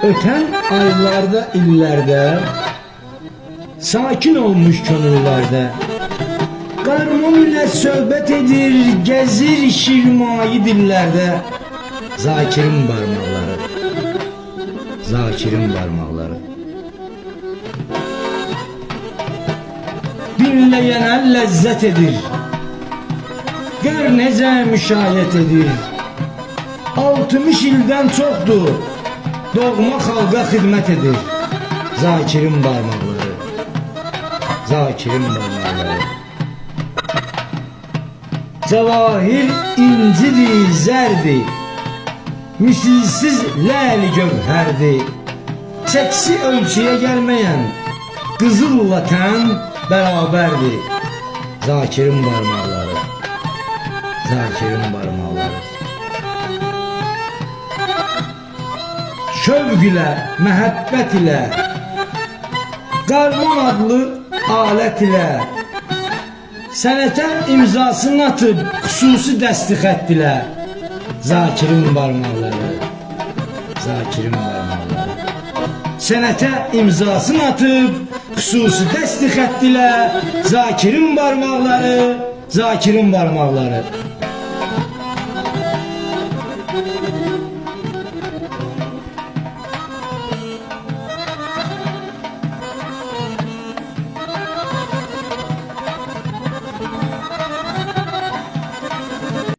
Öten aylarda, illerde sakin olmuş könüllerde Qarmon ile söhbət edir, gezir şirmayı dillerde. Zakirin parmakları, Zakirin parmakları. Dinleyene lezzet edir, gör nece müşayet edir. 60 ilden çoktur, doğma halka hizmet edir. Zakirin parmakları, Zakirin parmakları. Cevahir incidir, zerdi, misilsiz ləyli gövhərdi. Çəksi ölçüye gelmeyen qızılla tən bərabərdir. Zakirin parmakları, Zakirin parmakları. Şövq ile, məhəbbət ile, Qarmon adlı alət ile sənətə imzasını atıp xüsusi dəstixət ilə. Zakirin parmakları, Zakirin parmakları. Sənətə imzasını atıp xüsusi dəstixət ilə. Zakirin parmakları, Zakirin parmakları.